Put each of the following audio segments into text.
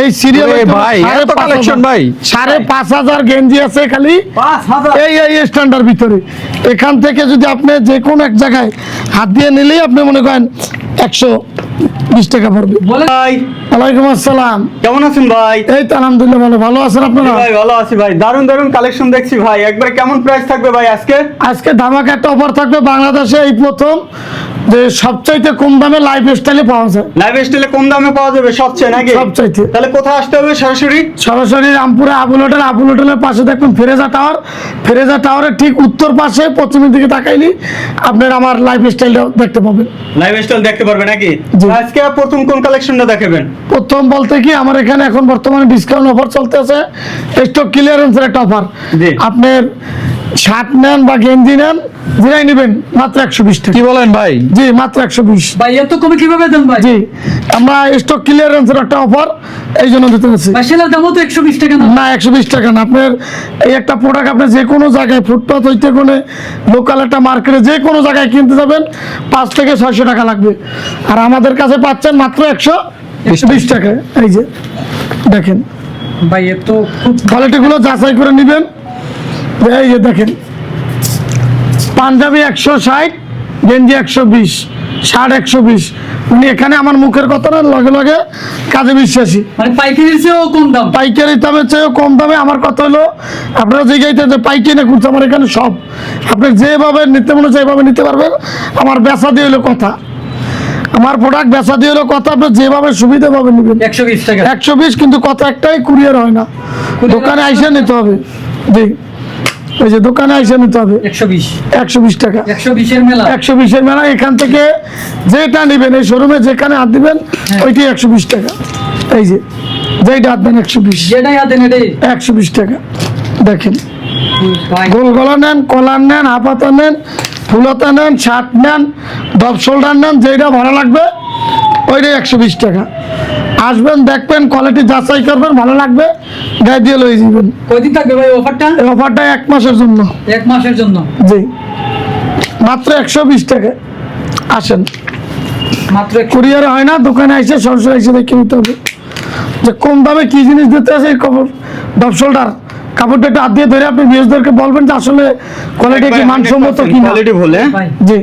এই সিরিয়াল ভাই এত কালেকশন ভাই ৫,৫০০ গেঞ্জি আছে খালি ৫,০০০ এই স্ট্যান্ডার ভিতরে। এখান থেকে যদি আপনি যে কোনো এক জায়গায় হাত দিয়ে নিলেই আপনি মনে করেন ১২০ টাকা পড়বে। ভাই ওয়ালাইকুম আসসালাম, কেমন আছেন ভাই? এই তো আলহামদুলিল্লাহ ভালো। ভালো আছেন আপনারা? ভাই ভালো আছি ভাই। দারুন দারুন কালেকশন দেখছি ভাই। একবারে কেমন প্রাইস থাকবে ভাই আজকে? আজকে ধামাকা একটা অফার থাকবে বাংলাদেশে এই প্রথম, যে সবচাইতে কম দামে লাইফ স্টাইলে পাওয়া যায়। লাইভ স্টাইলে কম দামে পাওয়া যাবে সবচেয়ে নাকি? সবচাইতে। তাহলে কোথায় আসতে হবে? সরাসরি রামপুরে আবুল হোটেলের পাশে দেখবেন ফেরেজা টাওয়ার। ফেরেজা টাওয়ারের ঠিক উত্তর পাশে পশ্চিমের দিকে তাকাইলে আপনার আমার লাইফ স্টাইলটা দেখতে পাবেন। লাইভ স্টাইল দেখতে পারবে নাকি? জি। আজকে প্রথম কোন কালেকশনটা দেখাবেন? প্রথম বলতে কি আমার এখানে এখন বর্তমানে ডিসকাউন্ট অফার চলতেছে, স্টক ক্লিয়ারেন্সের একটা অফার। জি। আপনার শার্ট নেন বা গেঞ্জি নেন যেটাই নেবেন মাত্র ১২০ টাকা। কি বলেন ভাই? জি মাত্র ১২০। ভাই এত কমে কিভাবে দেন ভাই? জি আমরা স্টক ক্লিয়ারেন্সের একটা অফার এই জন্য দিতে পারছি। ভাই সেটার দামও তো ১২০ টাকা না? না ১২০ টাকা না। আপনার এই একটা প্রোডাক্ট আপনি যে কোনো জায়গায় ফুটপাথ হইতে কোনো লোকাল একটা মার্কেটে যে কোনো জায়গায় কিনতে যাবেন ৫ থেকে ৬০০ টাকা লাগবে, আর আমাদের কাছে পাচ্ছেন মাত্র ১২০ টাকা। এই যে দেখেন ভাই এত খুব কোয়ালিটিগুলো যাচাই করে নেবেন। এই যে দেখেন পাঞ্জাবি ১৬০, গেঞ্জি ১২০, শার্ট ১২০। উনি এখানে আমার মুখের কথা না, লগে লগে কাজে বিশ্বাসী। মানে পাইকারির চেয়েও কম দাম? পাইকারি দামের চেয়েও কম দামে। আমার কথা হলো আপনারা জিজ্ঞাইতে যে পাইকারি না করছে, আমার এখানে সব আপনি যেভাবে নিতে মনে হচ্ছে এইভাবে নিতে পারবেন। আমার বেচা দিয়ে হলো কথা, আমার প্রোডাক্ট বেচা দিয়ে হলো কথা, আপনি যেভাবে সুবিধা পাবেন নেবেন। ১২০ টাকা? ১২০, কিন্তু কথা একটাই, কুরিয়ার হয় না, দোকানে আইসা নিতে হবে। জি ওই যে দোকানে আইসা নিতে হবে। ১২০ টাকা। ১২০ মেলা? ১২০ মেলা। এখান থেকে যেটা নেবেন এই শোরুমে যেখানে হাত দিবেন ওইটি ১২০ টাকা। এই যে যেটা হাত দেন ১২০, যেটাই হাতেন এটাই ১২০ টাকা। দেখেন ভাই গোল গলা নেন, কলার নেন, হাফাতা নেন, ফুলতা নেন, শার্ট নেন, ডব শোল্ডার নেন, যেটা ভালো লাগবে ওইটাই ১২০ টাকা। আসবেন দেখবেন, কোয়ালিটি যাচাই করবেন, ভালো লাগবে গায়ে দিয়ে লয়ে যাবেন। কয়দিন থাকবে ভাই অফারটা? এই অফারটা ১ মাসের জন্য। ১ মাসের জন্য? জি মাত্র ১২০ টাকা। আসেন, মাত্র কুরিয়ারে হয় না, দোকানে এসে সরাসরি এসে দেখে নিতে হবে যে কম দামে কি জিনিস দিতে আছে। এই কাপড় ডব শোল্ডার কাপড়টা একটু হাত দিয়ে ধরে আপনি বিএসদেরকে বলবেন যে আসলে কোয়ালিটি কি মানসম্মত কি না। কোয়ালিটি বলে ভাই জি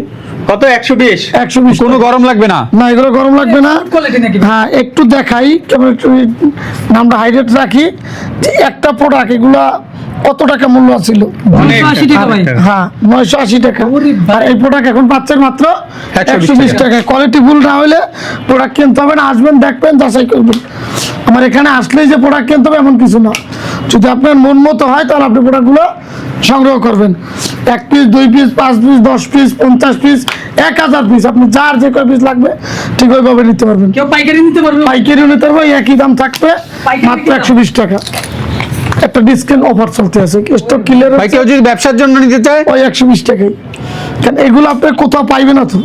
কত? ১২০। ১২০। কোনো গরম লাগবে না? না এগুলো গরম লাগবে না। কোয়ালিটি নাকি? হ্যাঁ একটু দেখাই, কেমন একটু নামটা হাইলাইট রাখি যে একটা প্রোডাক্ট এগুলা কত টাকা মূল্য ছিল। ৯৮০ টাকা ভাই? হ্যাঁ ৯৮০ টাকা। ওরে ভাই। আর এই প্রোডাক্ট এখন পাচ্ছেন মাত্র ১২০ ১২০ টাকা। কোয়ালিটি ফুল না হলে প্রোডাক্ট কিনতে হবে না। আসবেন দেখবেন, যাচাই করবেন। আমার এখানে আসলেই যে প্রোডাক্ট কিনতে হবে এমন কিছু না, যদি আপনার মন মতো হয় তাহলে আপনি প্রোডাক্টগুলো সংগ্রহ করবেন। ১ piece, ২ piece, ৫ piece, ১০ piece, ৫০ piece, ১০০০ piece, আপনি যার যে কয় পিস লাগবে ঠিক ওইভাবে নিতে পারবেন। কেউ পাইকারি নিতে পারবে? পাইকারিও নিতে পারবে, একই দাম থাকবে পাইকারি মাত্র কি দাম? ১২০ টাকা। একটা ডিসকাউন্ট অফার চলতে আছে, স্টক ক্লিয়ার ভাই কেউ যদি ব্যবসার জন্য নিতে চায় ওই ১২০ টাকাই। কারণ এগুলো আপনি কোথাও পাইবেন না তো,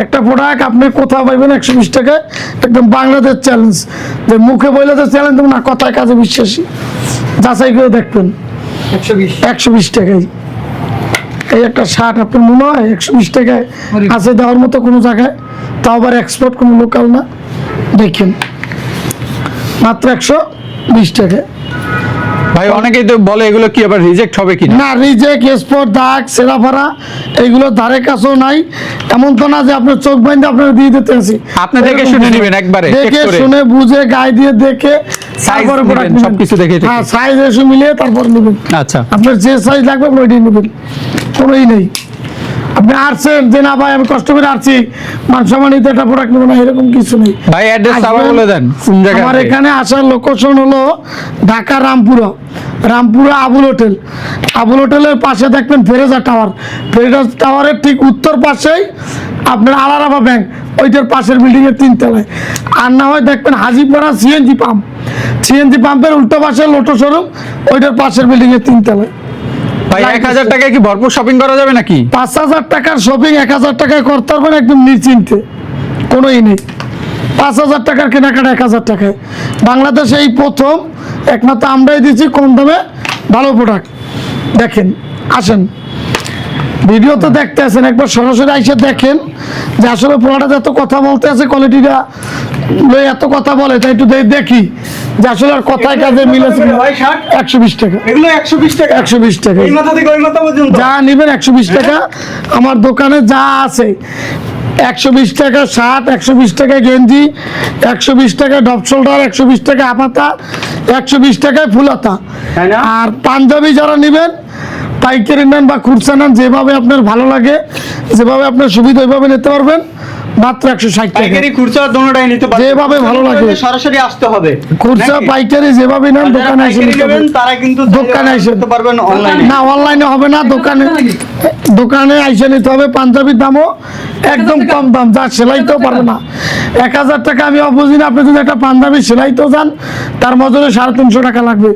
একটা প্রোডাক্ট আপনি কোথাও পাইবেন ১২০ টাকায়। একদম বাংলাদেশ চ্যালেঞ্জ, যে মুখে বললে তো চ্যালেঞ্জ দেবো না, কথায় কাজে বিশ্বাসী। যাচাই করে দেখবেন ১২০ টাকায়। এই একটা শার্ট আপনার মনে হয় ১২০ টাকায় আছে দেওয়ার মতো কোনো জায়গায়, তাও আবার এক্সপোর্ট, কোনো লোকাল না। দেখেন মাত্র ১২০ টাকায়। ভাই অনেকেই তো বলে এগুলো কি আবার রিজেক্ট হবে কিনা? না রিজেক্ট, এক্সপোর্ট, দাগ, সেরাফারা এগুলো ধারে কাছেও নাই। এমন তো না যে আপনার চোখ বাইন্ধে আপনার দিয়ে দিতে আছি। আপনি দেখে শুনে নেবেন একবারে, check দেখে করে। শুনে বুঝে গায়ে দিয়ে দেখে তারপরে নেবেন, প্রোডাক্ট সবকিছু দেখে দেখে। হ্যাঁ সাইজ এসে মিলিয়ে তারপর নেবেন। আচ্ছা আপনার যে সাইজ লাগবে আপনি ওইটাই নেবেন, কোনোই নেই। আপনি আসছেন যে না ভাই আমি কষ্ট করে আসছি মানসম্মানিত একটা প্রোডাক্ট নেবো না, এরকম কিছু নেই। ভাই অ্যাড্রেস আবার আসবেন। বলে দেন কোন জায়গায়? আমার এখানে আসার লোকেশন হলো ঢাকা রামপুরা, রামপুরা আবুল হোটেল। আবুল হোটেলের পাশে দেখবেন ফেরেজা টাওয়ার। ফেরেজা টাওয়ারের ঠিক উত্তর পাশেই আপনার আলারাবা ব্যাংক, ওইটার পাশের বিল্ডিং এর ৩ তলায়। আর না হয় দেখবেন হাজিপাড়া সিএনজি পাম্প, সিএনজি পাম্পের উল্টো পাশে লোটো শোরুম, ওইটার পাশের বিল্ডিং এর ৩ তলায়। ভাই ১০০০ টাকায় কি ভরপুর শপিং করা যাবে নাকি? ৫,০০০ টাকার শপিং ১,০০০ টাকায় করতে পারবেন একদম নিশ্চিন্তে, কোনোই নেই। ৫,০০০ টাকার কেনাকাটা ১,০০০ টাকায়। বাংলাদেশে এই প্রথম একমাত্র আমরাই দিচ্ছি কম দামে ভালো প্রোডাক্ট। দেখেন আসেন, ভিডিও তো দেখতে আছেন, একবার সরাসরি এসে দেখেন যে আসলে প্রোডাক্ট এত কথা বলতে আছে, কোয়ালিটিটা লই এত কথা বলে তাই একটু দেখি যে আসলে আর কথায় কাজে মিলেছে কিনা। ভাই শার্ট 120 টাকা, এগুলো 120 টাকা, 120 টাকা। এই মাথা থেকে ওই মাথা পর্যন্ত যা নিবেন 120 টাকা। আমার দোকানে যা আছে 120 টাকা শার্ট, 120 টাকা গেঞ্জি, 120 টাকা ডপ শোল্ডার, 120 টাকা হাফাতা, 120 টাকায় ফুলাতা। তাই না? আর পাঞ্জাবি যারা নেবেন পাইকারি নেন বা খুচরা নেন, যেভাবে আপনার ভালো লাগে, যেভাবে আপনার সুবিধা ওইভাবে নিতে পারবেন, মাত্র 160 টাকা। পাইকারি খুচরা দোনোটাই নিতে পারবেন, যেভাবে ভালো লাগে। সরাসরি আসতে হবে খুচরা নাকি? পাইকারি যেভাবে নেন আর যারা দোকানে এসে পাইকারি নিতে নেবেন পারবেন। তারা কিন্তু দোকানে এসে নিতে পারবেন অনলাইনে। না, অনলাইনে হবে না, দোকানে আইসে নিতে হবে। পাঞ্জাবির দামও একদম কম দাম, যা সেলাইতেও পারবে না। 1000 টাকা আমি বুঝি না, আপনি যদি একটা পাঞ্জাবি সেলাইতেও যান তার মজুরি 350 টাকা লাগবে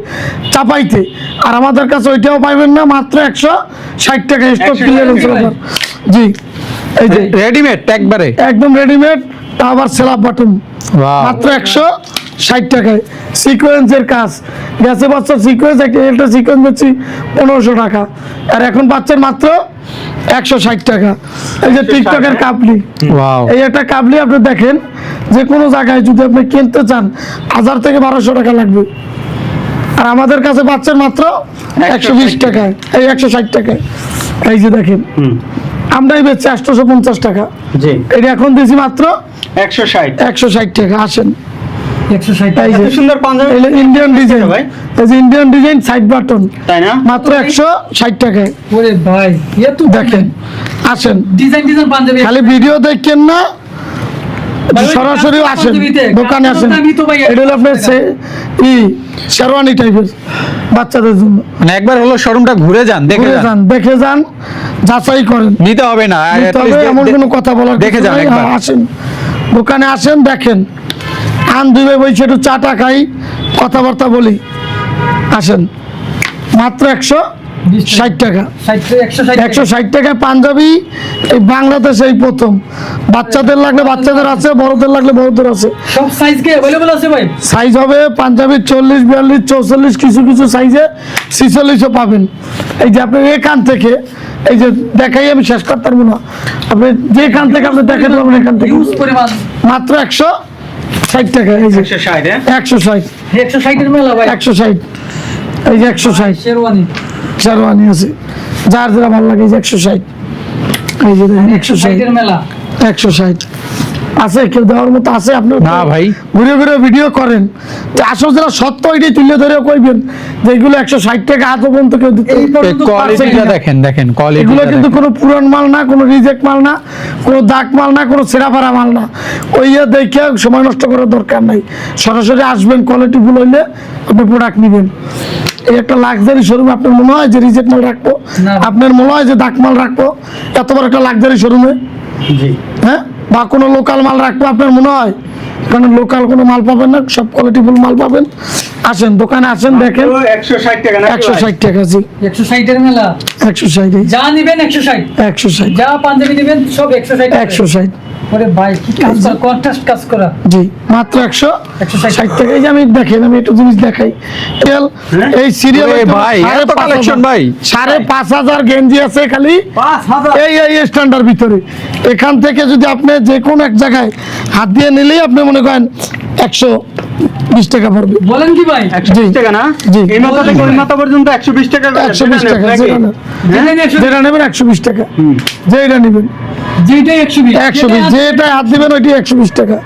চাপাইতে। আর আমাদের কাছে ওইটাও পাইবেন না, মাত্র 160 টাকা স্টক 160 ক্লিয়ারেন্স টাকা। অফার। জি, এই যে রেডিমেড একবারে। একদম রেডিমেড, তা আবার সেলাপ বাটন, Wow. মাত্র 160 টাকায়। সিকোয়েন্সের কাজ গেছে বছর সিকোয়েন্স, একটা সিকোয়েন্স বেচছি 1500 টাকা, আর এখন পাচ্ছেন মাত্র 160 টাকা। এই যে টিকটকের কাবলি, ওয়াও। এই একটা কাবলি আপনি দেখেন, যে কোনো জায়গায় যদি আপনি কিনতে চান 1000 থেকে 1200 টাকা লাগবে, আর আমাদের কাছে পাচ্ছেন মাত্র 120 টাকায়, এই 160 টাকায়। এই যে দেখেন, আমরাই বেচছি 850 টাকা, জি এটা এখন দিয়েছি মাত্র 160। 160 টাকা। আসেন, 160 এই যে এত সুন্দর পাঞ্জাবি ইন্ডিয়ান ডিজাইন, ভাই, এই যে ইন্ডিয়ান ডিজাইন সাইড বাটন, তাই না? মাত্র 160 টাকায়। ওরে ভাই এ তো দেখেন, আসেন, ডিজাইন পাঞ্জাবি খালি ভিডিও দেখেন না, সরাসরি আসেন, দোকানে আসেন। এটা হলো আপনার শেরওয়ানি টাইপের বাচ্চাদের জন্য। মানে একবার হলো শোরুমটা ঘুরে যান, দেখে ঘুরে যান, যান, দেখে যান, যাচাই করেন। নিতে হবে না, at তবে least এমন কোনো কথা বলার দেখে কিছু যান নাই। একবার। হ্যাঁ, আসেন, দোকানে আসেন, দেখেন, আন দুবে বইছে, একটু চাটা খাই, কথাবার্তা বলি। আসেন, মাত্র 160 টাকা। 160 টাকায় পাঞ্জাবি এই বাংলাদেশে এই প্রথম। বাচ্চাদের লাগলে বাচ্চাদের আছে, বড়দের লাগলে বড়দের আছে। সব সাইজ কি अवेलेबल আছে ভাই? সাইজ হবে পাঞ্জাবি 40, 42, 44, কিছু কিছু সাইজে 46ও পাবেন। এই যে আপনি এখান থেকে, এই যে দেখাই, আমি শেষ করতে পারবো না, আপনি যেখান থেকে আপনি দেখাতে পারবেন, এখান থেকে ইউজ পরিমাণ মাত্র 160 টাকা। এই যে 160 হ্যাঁ? 160, 160 এর মেলা ভাই। 160, এই যে 160 শেরওয়ানি শেরওয়ানি আছে, যার যারা ভালো লাগে, এই যে 160, এই যে দেখেন 160 এর মেলা। 160 আছে, কেউ দেওয়ার মতো আছে? আপনি না ভাই। ঘুরে ঘুরে ভিডিও করেন, যে আসলে যারা সত্য এটাই তুলে ধরে কইবেন যে এগুলো 160 টাকা আজ পর্যন্ত কেউ দিতে এই পর্যন্ত কোয়ালিটিটা দেখেন, দেখেন এগুলো কোয়ালিটিটা কিন্তু দেখেন। কোনো পুরান মাল না, কোনো রিজেক্ট মাল না, কোনো দাগ মাল না, কোনো ছেঁড়াফাড়া মাল না। ওই দেখে সময় নষ্ট করার দরকার নাই, সরাসরি আসবেন, কোয়ালিটি ফুল হইলে আপনি প্রোডাক্ট নেবেন। এই একটা লাক্সারি শোরুম, আপনার মনে হয় যে রিজেক্ট মাল রাখবো? না। আপনার মনে হয় যে দাগ মাল রাখবো এত বড় একটা লাক্সারি শোরুমে? জি হ্যাঁ, বা কোনো লোকাল মাল রাখবো আপনার মনে হয়? কারণ লোকাল কোনো মাল পাবেন না, সব কোয়ালিটি ফুল মাল পাবেন। আসেন, দোকানে আসেন, দেখেন। 160 টাকা না? 160 টাকা, জি 160 এর মেলা। 160, যা নিবেন 160, 160, যা পাঞ্জাবি নিবেন সব 160 টাকা। 160, ওরে ভাই কি কাজ করা, কন্ট্রাস্ট কাজ করা। জি মাত্র 160 টাকা। এই যে আমি দেখেন, আমি একটু জিনিস দেখাই, তেল এই সিরিয়াল ওরে ভাই, এত collection ভাই। 5,500 গেঞ্জি আছে খালি 5000 এই স্ট্যান্ডার্ড ভিতরে। এখান থেকে যদি আপনি যে কোনো এক জায়গায় হাত দিয়ে নিলেই আপনি মনে করেন 120 টাকা পড়বে। বলেন কি ভাই? 120 টাকা না? জি। এই মাথা থেকে ওই মাথা পর্যন্ত 120 টাকা করে 120 টাকা, নাকি? যেটা নেবেন। ডিজাইন 120, যেটা নেবেন 120 টাকা, যেটা নেবেন যেটাই 120, 120, যেটা হাত দিবেন ওইটি 120 টাকা,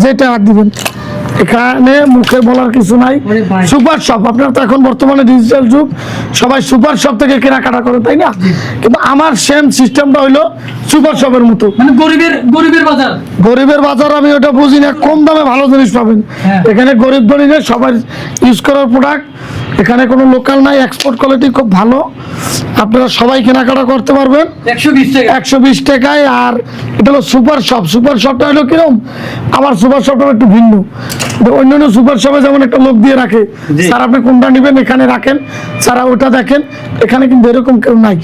যেটা হাত দিবেন। এখানে মুখে বলার কিছু নাই। ওরে ভাই। সুপার শপ, আপনার তো এখন বর্তমানে ডিজিটাল যুগ, সবাই সুপার শপ থেকে কেনাকাটা করে, তাই না? কিন্তু আমার সেম সিস্টেমটা হইলো সুপার শপের মতো। মানে গরিবের বাজার। গরিবের বাজার আমি ওটা বুঝি না, কম দামে ভালো জিনিস পাবেন। হ্যাঁ। এখানে গরিব ধনী নেই, সবাই ইউজ করার প্রোডাক্ট। এখানে কোনো লোকাল নাই, এক্সপোর্ট কোয়ালিটি খুব ভালো, আপনারা সবাই কেনাকাটা করতে পারবেন 120 টাকা। 120 টাকায়। আর এটা হলো সুপার শপ। সুপার শপটা হলো কিরকম, আমার সুপার শপটা একটু ভিন্ন। অন্যান্য সুপার শপে যেমন একটা লোক দিয়ে রাখে, জি। স্যার আপনি কোনটা নেবেন এখানে রাখেন, স্যার ওটা দেখেন। এখানে কিন্তু এরকম কেউ নাই।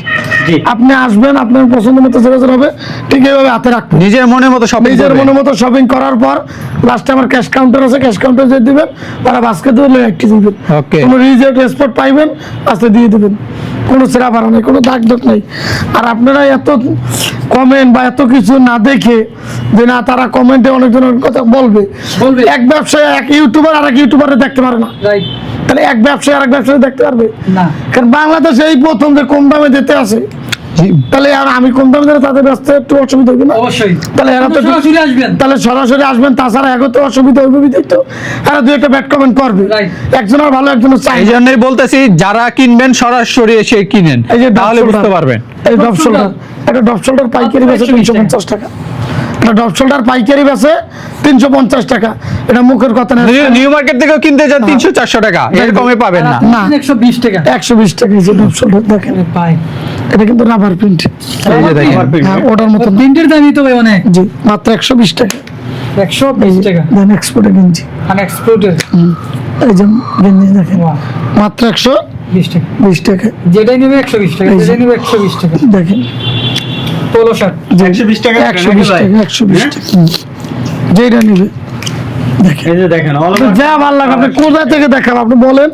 জি। আপনি আসবেন, আপনার পছন্দ মতো যেটা হবে ঠিক এইভাবে হাতে রাখবেন। নিজের মনের মতো শপিং নিজের মনের মতো শপিং করার পর লাস্টে আমার ক্যাশ কাউন্টার আছে, ক্যাশ কাউন্টার যে দিবেন, তারা বাস্কেট দিয়ে একটি দিবেন। Okay. কোনো রিজেক্ট স্পট পাইবেন আস্তে দিয়ে দেবেন, কোনো ছেঁড়া পারা নেই, কোনো দাগ দাগ নেই। আর আপনারা এত কমেন্ট বা এত কিছু না দেখে যে না তারা কমেন্টে অনেকজনের কথা বলবে, এক ব্যবসায়ী এক ইউটিউবার আর এক ইউটিউবারে দেখতে পারে না, রাইট তাহলে এক ব্যবসায়ী আর এক ব্যবসায়ী দেখতে পারবে না। কারণ বাংলাদেশে এই প্রথম যে কম দামে দিতে আসে, তাহলে আর আমি কম দামে দিলে তাদের ব্যস্ত একটু অসুবিধা হবে না? অবশ্যই তাহলে এরা তো সরাসরি আসবেন। তাহলে সরাসরি আসবেন, তাছাড়া এগোতে অসুবিধা হবে তো এরা দুই একটা ব্যাড কমেন্ট করবে, Right. একজনের ভালো একজনের চাই এই জন্যই বলতেছি যারা কিনবেন সরাসরি এসে কিনেন, এই যে তাহলে বুঝতে পারবেন। এই ডপ শোল্ডার, একটা ডপ শোল্ডার পাইকারি বেচে 350 টাকা, একটা ডপ শোল্ডার পাইকারি বেচে 350 টাকা। এটা মুখের কথা না, নিউ মার্কেট থেকেও কিনতে যান 300-400 টাকা, এর কমে পাবেন না। না। 120 টাকা 120 টাকা এই যে ডপ শোল্ডার দেখেন, ভাই। এটা কিন্তু রাবার প্রিন্ট, এই যে দেখেন, হ্যাঁ ওটার মতো না। প্রিন্টের দামই তো ভাই অনেক, জি মাত্র 120 টাকা। 120 টাকা দেন এক্সপোর্টে গেঞ্জি, আনএক্সপোর্টেড। এই যে গেঞ্জি দেখেন বাহ, মাত্র 20 টাকা। 120 টাকা। যেটাই নেবে 120 টাকা, এই যে। যেটাই নেবে 120 টাকা। দেখেন পোলো শার্ট 120 টাকা 120 টাকা, 120 টাকা। যেটা নিবে দেখেন, এই যে দেখেন all over যা ভালো লাগে আপনি কোথা থেকে দেখান, আপনি বলেন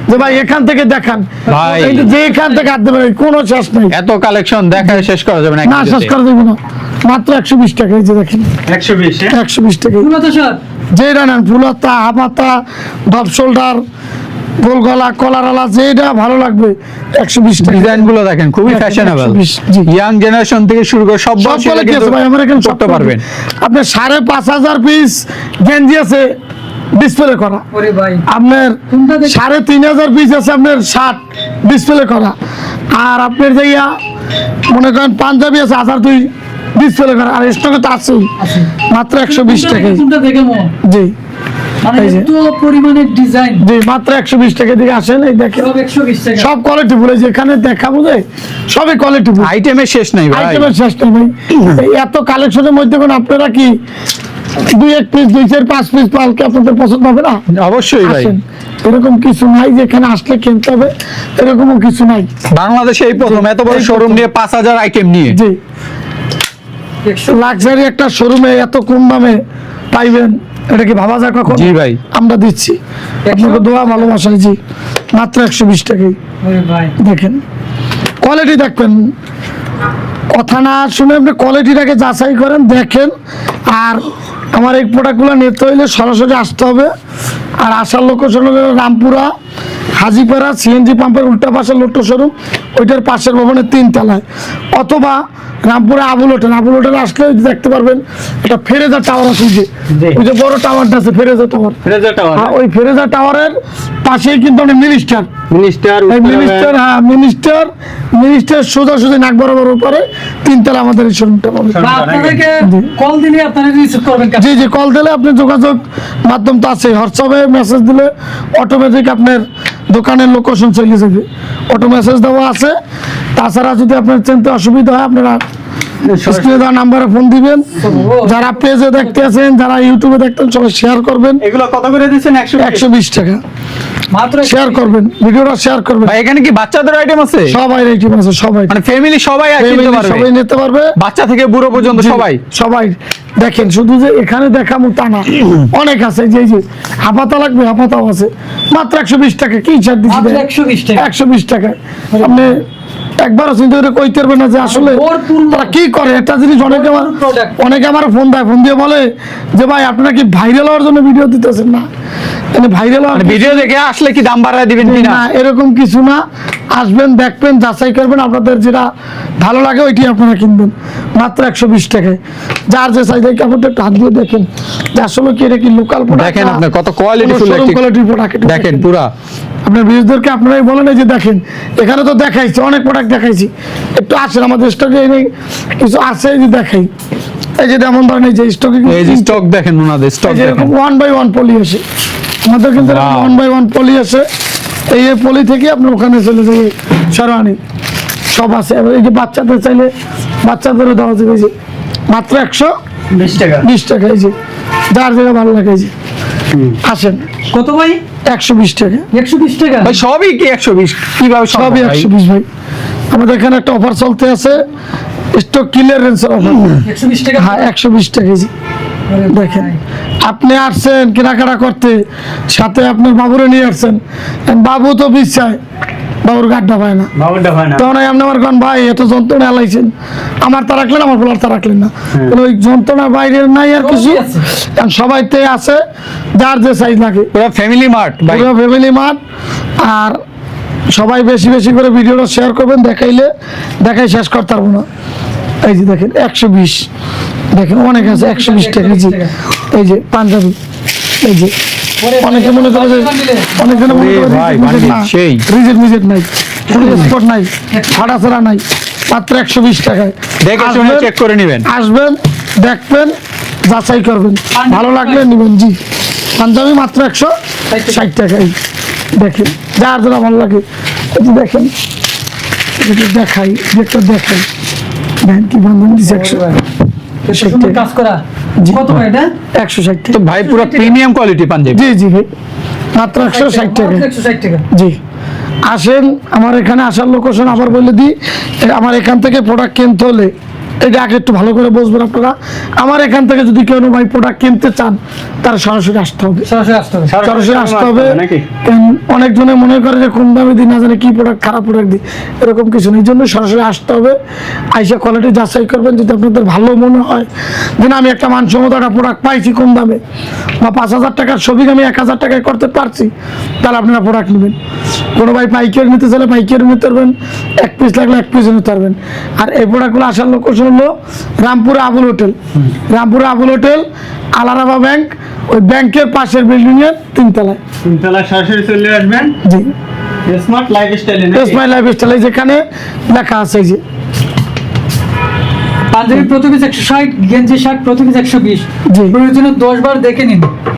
যে ভাই এখান থেকে দেখান, ভাই। এই যে এখান থেকে হাত দেবেন কোনো শেষ নাই, এত কালেকশন দেখায় শেষ করা যাবে না না শেষ করে দেবো না। মাত্র 120 টাকা, এই যে দেখেন 120 হ্যাঁ? 120 টাকা। পুরো শার্ট যেটা নেন ফুলাতা হাফাতা ডপ শোল্ডার গোল গলা কলারওয়ালা যেটা ভালো লাগবে 120 টাকা। ডিজাইন গুলো দেখেন খুবই দেখেন, ফ্যাশনেবল, 120 জি। ইয়াং জেনারেশন থেকে শুরু করে সব সব বয়সীরা কোয়ালিটি কিন্তু আছে ভাই, আমার এখানে সব করতে পারবেন। আপনার 5,500 পিস গেঞ্জি আছে ডিসপ্লে করা, ওরে ভাই আপনার কোনটা দেখি? 3,500 পিস আছে আপনার শার্ট ডিসপ্লে করা, আর আপনার যাইয়া মনে করেন পাঞ্জাবি আছে 1,200 ডিসপ্লে করা, আর স্টকে তো আছেই আছে। মাত্র 120 টাকায়। কোনটা দেখে মন জি মানে এই যে। এত পরিমাণে ডিজাইন, জি মাত্র 120 টাকা দিকে আসেন, এই দেখেন সব 120 টাকা। সব কোয়ালিটি ফুল, যেখানে দেখাবো যে সবই কোয়ালিটি ফুল, আইটেমের শেষ নাই ভাই। আইটেমের শেষ নেই ভাই। এই এত কালেকশনের মধ্যে কোন আপনারা কি 2-1 পিস 2-4-5 পিস পালকে আপনাদের পছন্দ হবে না? অবশ্যই ভাই, আসেন, এরকম কিছু নাই যে এখানে আসলে কিনতে হবে, এরকমও কিছু নাই। বাংলাদেশে এই প্রথম এত বড় এই শোরুম প্রথম। নিয়ে 5,000 আইটেম নিয়ে। জি 100 লাক্সারি একটা শোরুমে এত কম দামে পাইবেন, এটা কি ভাবা যায় কখন? জি ভাই। আমরা দিচ্ছি, আপনাকে দোয়া ভালোবাসা। জি মাত্র 120 টাকাই। ওরে ভাই দেখেন কোয়ালিটি দেখবেন, কথা না শুনে আপনি কোয়ালিটিটাকে যাচাই করেন, দেখেন। আর আমার এই প্রোডাক্টগুলো নিতে হইলে সরাসরি আসতে হবে, আর আসার লোকেশন হলো রামপুরা হাজিপাড়া সিএনজি পাম্পের উল্টা পাশে লোটো শোরুম, ওইটার পাশের ভবনের 3 তলায়, অথবা রামপুরা আবুল হোটেল আসলে ওই যে দেখতে পারবেন একটা ফেরেজা টাওয়ার আছে, ওই যে জি। ওই যে বড় টাওয়ারটা আছে ফেরেজা টাওয়ার, ফ্রেজার টাওয়ার হ্যাঁ, ওই ফেরেজা টাওয়ারের পাশেই কিন্তু অনেক মিনিস্টার, মিনিস্টার এই মিনিস্টার, হ্যাঁ মিনিস্টার সোজাসুজি নাক বরাবর উপরে 3 তলা আমাদের এই শোরুমটা পাবে। বা আপনাদেরকে কল দিলে আপনারা রিসিভ করবেন কেন? জি কল দিলে আপনি যোগাযোগ মাধ্যম তো আছে, হোয়াটসঅ্যাপে মেসেজ দিলে অটোমেটিক আপনার দোকানের লোকেশন চলে যাবে, অটো মেসেজ দেওয়া আছে। তাছাড়া যদি আপনার চিনতে অসুবিধা হয় আপনারা স্ক্রিনে দেওয়া নাম্বারে ফোন দিবেন, যারা পেজে দেখতে আছেন, যারা ইউটিউবে দেখতেন সবাই শেয়ার করবেন, এগুলো কত করে দিচ্ছেন? 120 টাকা মাত্র শেয়ার করবেন, ভিডিওটা শেয়ার করবেন। ভাই এখানে কি বাচ্চাদের আইটেম আছে? সবাই আইটেম আছে, সবাই মানে ফ্যামিলি সবাই কিনতে পারবে, সবাই নিতে পারবে, বাচ্চা থেকে বুড়ো পর্যন্ত জি, সবাই। সবাই দেখেন, শুধু যে এখানে দেখাবো তা না, অনেক আছে। যে হাফাতা লাগবে, হাফাতাও আছে মাত্র 120 টাকা। কি ছাড় দিচ্ছি মাত্র 120 টাকা। 120 টাকা। আপনি একবারও চিন্তা করে কইতে পারবেন না যে আসলে ভরপুর তারা কি করে। একটা জিনিস product। অনেকে আমার ফোন দেয়, ফোন দিয়ে বলে যে ভাই আপনারা কি ভাইরাল হওয়ার জন্য ভিডিও দিতেছেন? না, ভাইরাল হওয়ার ভিডিও দেখে আসলে কি দাম বাড়ায় দিবেন কিনা? না, এরকম কিছু না। আসবেন, দেখবেন, যাচাই করবেন, আপনাদের যেটা ভালো লাগে ওইটি আপনারা কিনবেন মাত্র 120 টাকায়। যার যে চাই কাপড়টা একটু হাত দিয়ে দেখেন যে আসলে কি এটা কি লোকাল প্রোডাক্ট, দেখেন আপনার কত কোয়ালিটিফুল কোয়ালিটির প্রোডাক্ট দেখেন পুরা। আপনার ভিউজদেরকে আপনারাই বলেন, এই যে দেখেন এখানে তো দেখাইছি, অনেক প্রোডাক্ট দেখাইছি, একটু আসেন আমাদের স্টকে কিছু আছে, এই যে দেখাই। এই যে যেমন ধরেন এই যে স্টকে এই যে স্টক দেখেন, ওনাদের স্টক দেখেন। 1/1 পলি আসে আমাদের, কিন্তু Wow. 1/1 পলি আছে। এই পলি থেকে আপনি ওখানে চলে যাই সারানি সব আছে। এবার এই যে বাচ্চাদের চাইলে বাচ্চাদেরও দেওয়া যাবে, এই যে মাত্র 20 টাকা 120 টাকা। এই যে যার জায়গা ভালো লাগে, এই যে আসেন কত ভাই? 120 টাকা। 120 টাকা। ভাই সবই কি 120? কিভাবে সম্ভব সবই ভাই? 120 ভাই। আমাদের এখানে একটা অফার চলতে আছে, স্টক ক্লিয়ারেন্সের অফার। 120 টাকা। হ্যাঁ 120 টাকা। এই যে ওরে দেখেন ভাই। আপনি আসছেন কেনাকাটা করতে, সাথে আপনার বাবুরে নিয়ে আসছেন, বাবু তো বিশ্বায় বাবুর গাড্ডা পায় না, বাবুরটা হয় না। তখন আপনি আমার কোন ভাই এত যন্ত্রণা এলাইছেন, আমার তা রাখলেন, আমার বলার তা রাখলেন না, ওই যন্ত্রণার বাইরে নাই আর কিছু। সবই আছে। কারণ সবাইতে আছে যার যে সাইজ লাগে, পুরো ফ্যামিলি মার্ট ভাই। পুরো ফ্যামিলি মার্ট। আর সবাই বেশি বেশি করে ভিডিওটা শেয়ার করবেন, দেখাই শেষ করতে পারবো না। এই যে দেখেন 120, দেখেন অনেক আছে 120 টাকা। জি এই যে পাঞ্জাবি, এই যে অনেকে মনে করে যে অনেকে মনে করে ওরে ভাই, মানে সেই। রিজেক্ট নাই, কোনো স্পট নাই, ছাড়া নাই, মাত্র 120 টাকায়। দেখে শুনে আসবেন, চেক করে নেবেন। আসবেন, দেখবেন, যাচাই করবেন, ভালো লাগলে নেবেন। জি পাঞ্জাবি মাত্র 160 টাকায়। দেখেন যার যারা ভালো লাগে, এই যে দেখেন, এটা দেখাই, একটা দেখাই, দেখেন কি বান্ধব দিচ্ছে 160 সুন্দর টাকা। কাজ করা। জি। কত ভাই এটা? 160 তো টাকা। ভাই পুরো প্রিমিয়াম কোয়ালিটি পাঞ্জাবি। জি জি ভাই, মাত্র 160 টাকা। 160 টাকা। জি আসেন আমার এখানে আসার লোকেশন আবার বলে দিই। আমার এখান থেকে প্রোডাক্ট কিনতে হলে এটা আগে একটু ভালো করে বুঝবেন আপনারা। আমার এখান থেকে যদি কেউ ভাই প্রোডাক্ট কিনতে চান, তার সরাসরি আসতে হবে, সরাসরি আসতে হবে। সরাসরি আসতে হবে। নাকি? কারণ অনেকজনে মনে করে যে কম দামে দিই, না জানে কি প্রোডাক্ট, খারাপ প্রোডাক্ট দিই, এরকম কিছু নেই। এই জন্য সরাসরি আসতে হবে, আইসা কোয়ালিটি যাচাই করবেন। যদি আপনাদের ভালো মনে হয় যে না, আমি একটা মানসম্মত একটা প্রোডাক্ট পাইছি কম দামে, বা 5,000 টাকার ছবি আমি 1,000 টাকায় করতে পারছি, তাহলে আপনারা প্রোডাক্ট নেবেন। কোনো ভাই পাইকারি নিতে চাইলে পাইকারি নিতে পারবেন, 1 পিস লাগলে 1 পিস নিতে পারবেন। আর এই প্রোডাক্টগুলো আসার লোকেশন হলো Rampura Abul hotel, Rampura Abul hotel, Alarafah bank, ওই ব্যাংকের পাশের বিল্ডিং এর 3 তলায়। তিনতলা সরাসরি চলে আসবেন, জি স্মার্ট লাইফস্টাইলে। মাই লাইফস্টাইল, যেখানে লেখা আছে এই যে পাঞ্জাবি প্রতি পিস 160, গেঞ্জি শার্ট প্রতি পিস 120। জি। প্রয়োজনে 10 বার দেখে নিন।